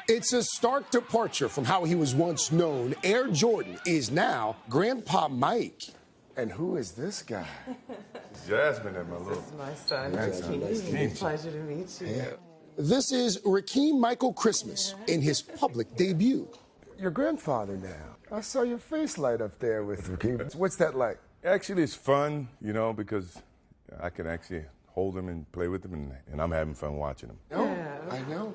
It's a stark departure from how he was once known. Air Jordan is now Grandpa Mike. And who is this guy? Jasmine and my little... This is my son, Rakeem. Pleasure to meet you. Yeah. This is Rakeem Michael Christmas in his public debut. Your grandfather now. I saw your face light up there with Rakeem. What's that like? Actually, it's fun, you know, because I can actually hold him and play with him, and I'm having fun watching him. Oh, yeah. I know.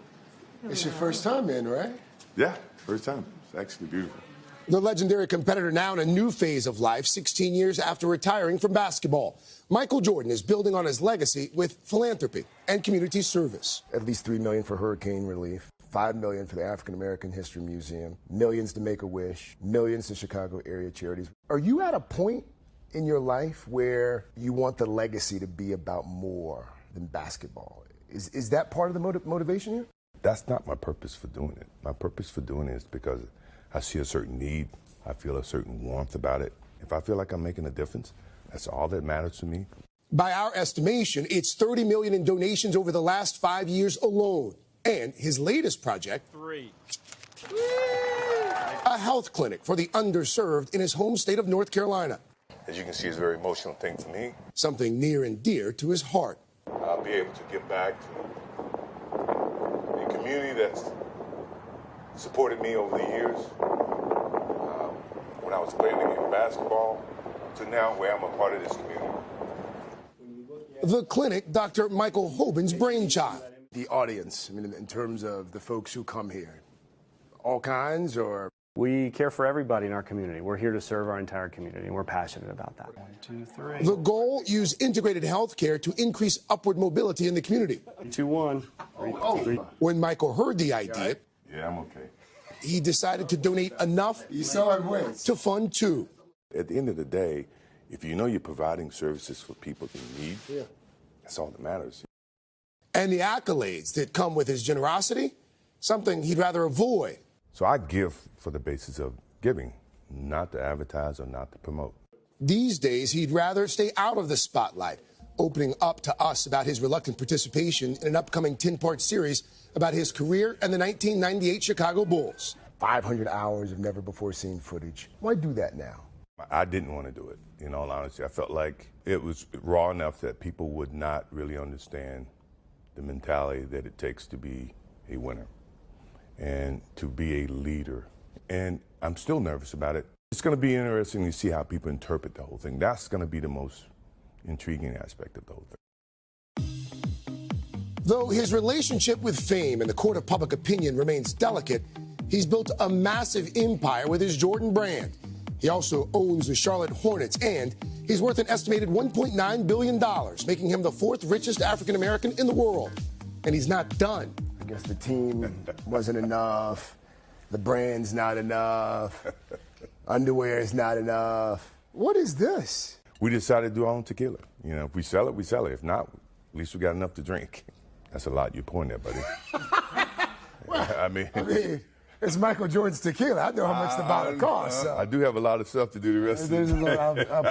It's your first time in, right? Yeah, first time. It's actually beautiful. The legendary competitor now in a new phase of life, 16 years after retiring from basketball. Michael Jordan is building on his legacy with philanthropy and community service. At least $3 million for hurricane relief, $5 million for the African American History Museum, millions to Make-A-Wish, millions to Chicago area charities. Are you at a point in your life where you want the legacy to be about more than basketball? Is that part of the motivation here? That's not my purpose for doing it. My purpose for doing it is because I see a certain need. I feel a certain warmth about it. If I feel like I'm making a difference, that's all that matters to me. By our estimation, it's $30 million in donations over the last 5 years alone. And his latest project, a health clinic for the underserved in his home state of North Carolina. As you can see, it's a very emotional thing for me. Something near and dear to his heart. I'll be able to give back to a community that's supported me over the years. When I was playing the game of basketball, to now where I'm a part of this community. The clinic, Dr. Michael Hoban's brainchild. The audience, I mean, in terms of the folks who come here, all kinds, or? We care for everybody in our community. We're here to serve our entire community, and we're passionate about that. 1, 2, 3. The goal, use integrated health care to increase upward mobility in the community. 2, 1. When Michael heard the idea, right? Yeah, I'm okay. He decided to donate enough to fund two. At the end of the day, if you know you're providing services for people in need, that's all that matters. And the accolades that come with his generosity, something he'd rather avoid. So I give for the basis of giving, not to advertise or not to promote. These days, he'd rather stay out of the spotlight, opening up to us about his reluctant participation in an upcoming 10-part series about his career and the 1998 Chicago Bulls. 500 hours of never-before-seen footage. Why do that now? I didn't want to do it, in all honesty. I felt like it was raw enough that people would not really understand the mentality that it takes to be a winner and to be a leader. And I'm still nervous about it. It's going to be interesting to see how people interpret the whole thing. That's going to be the most intriguing aspect of the whole thing. Though his relationship with fame and the court of public opinion remains delicate, he's built a massive empire with his Jordan brand. He also owns the Charlotte Hornets, and he's worth an estimated $1.9 billion, making him the fourth richest African-American in the world. And he's not done. I guess the team wasn't enough. The brand's not enough. Underwear is not enough. What is this? We decided to do our own tequila. You know, if we sell it, we sell it. If not, at least we got enough to drink. That's a lot you're pouring there, buddy. I mean, it's Michael Jordan's tequila. I know how much the bottle costs. So. I do have a lot of stuff to do the rest of the day. I'll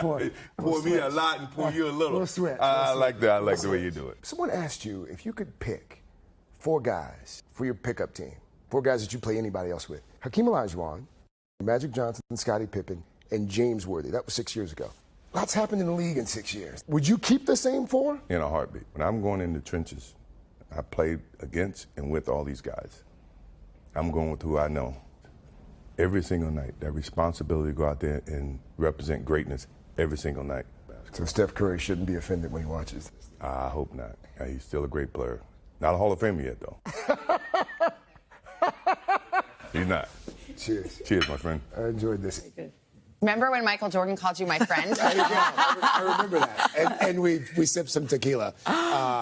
pour me a lot and pour you a little. We'll switch. I like that. I like the way you do it. Someone asked you if you could pick 4 guys for your pickup team, 4 guys that you play anybody else with. Hakeem Olajuwon, Magic Johnson, Scottie Pippen, and James Worthy. That was 6 years ago. Lots happened in the league in 6 years. Would you keep the same 4? In a heartbeat. When I'm going in the trenches, I played against and with all these guys. I'm going with who I know. Every single night, that responsibility to go out there and represent greatness every single night. So Steph Curry shouldn't be offended when he watches this. I hope not. He's still a great player. Not a Hall of Famer yet, though. He's not. Cheers. Cheers, my friend. I enjoyed this. Remember when Michael Jordan called you my friend? I remember that. And we sipped some tequila.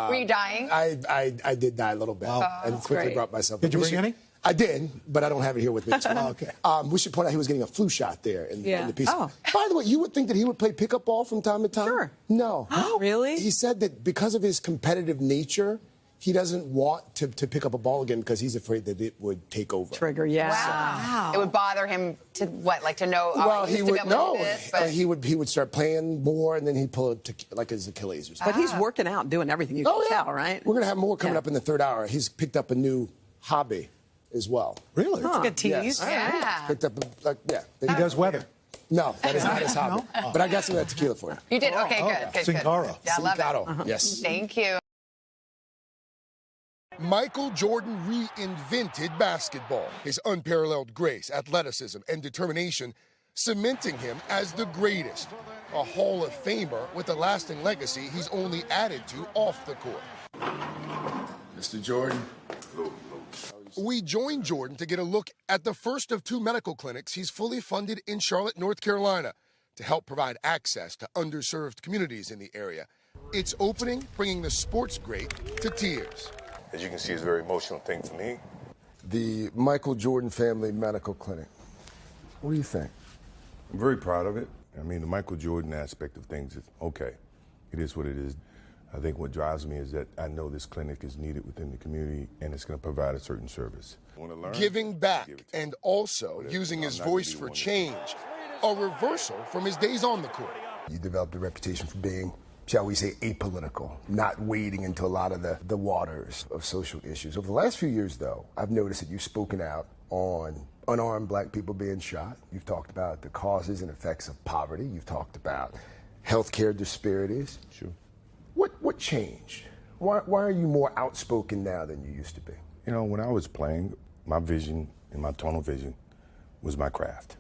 Were you dying? I did die a little bit. And quickly great. brought myself. Did you bring any? I did, but I don't have it here with me. Okay. We should point out he was getting a flu shot there in the piece. Oh. By the way, you would think that he would play pickup ball from time to time? Sure. No. Oh, really? He said that because of his competitive nature, he doesn't want to pick up a ball again because he's afraid that it would take over. Trigger, yes. Wow. It would bother him to what, like to know? Well, he he used would to be able to do this, but... he would start playing more, and then he'd pull it like his Achilles or something. But he's working out, doing everything you can tell, right? We're gonna have more coming up in the third hour. He's picked up a new hobby. as well. Really? That's a good tease. Yes. Yeah. Picked up, yeah. He does weather. No, that is not his hobby. No? But I got some of that tequila for you. You did? Okay, good. Sin Cara. Yeah, I love Cinco, it. yes. Thank you. Michael Jordan reinvented basketball. His unparalleled grace, athleticism, and determination cementing him as the greatest. A Hall of Famer with a lasting legacy he's only added to off the court. Mr. Jordan. We joined Jordan to get a look at the first of 2 medical clinics he's fully funded in Charlotte, North Carolina, to help provide access to underserved communities in the area. It's opening, bringing the sports great to tears. As you can see, it's a very emotional thing for me. The Michael Jordan Family Medical Clinic. What do you think? I'm very proud of it. I mean, the Michael Jordan aspect of things is okay. It is what it is. I think what drives me is that I know this clinic is needed within the community and it's going to provide a certain service. Giving back and also using his voice for change. A reversal from his days on the court. You developed a reputation for being, shall we say, apolitical, not wading into a lot of the waters of social issues. Over the last few years, though, I've noticed that you've spoken out on unarmed black people being shot. You've talked about the causes and effects of poverty. You've talked about healthcare disparities. Sure. What changed? Why are you more outspoken now than you used to be? You know, when I was playing, my vision and my tunnel vision was my craft.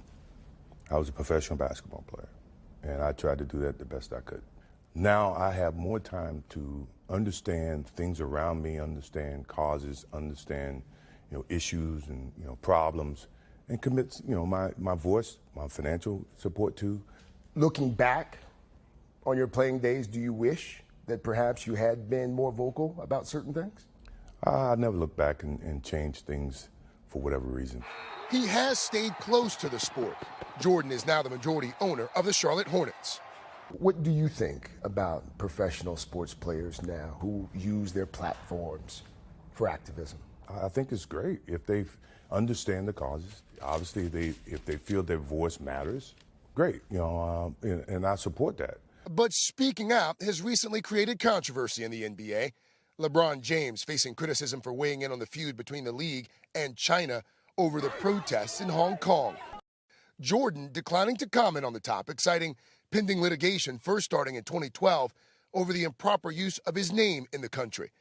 I was a professional basketball player, and I tried to do that the best I could. Now I have more time to understand things around me, understand causes, understand, issues and, problems, and commit, my voice, my financial support to. Looking back on your playing days, do you wish that perhaps you had been more vocal about certain things? I never look back and change things for whatever reason. He has stayed close to the sport. Jordan is now the majority owner of the Charlotte Hornets. What do you think about professional sports players now who use their platforms for activism? I think it's great if they understand the causes. Obviously, if they feel their voice matters, great. And I support that. But speaking out has recently created controversy in the NBA. LeBron James facing criticism for weighing in on the feud between the league and China over the protests in Hong Kong. Jordan declining to comment on the topic, citing pending litigation first starting in 2012 over the improper use of his name in the country.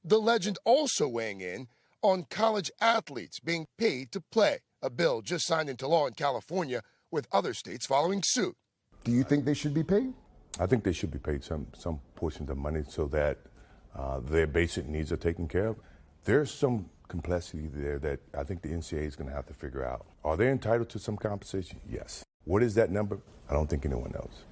The legend also weighing in on college athletes being paid to play, a bill just signed into law in California with other states following suit. Do you think they should be paid? I think they should be paid some portion of money so that their basic needs are taken care of. There's some complexity there that I think the NCAA is going to have to figure out. Are they entitled to some compensation? Yes. What is that number? I don't think anyone knows.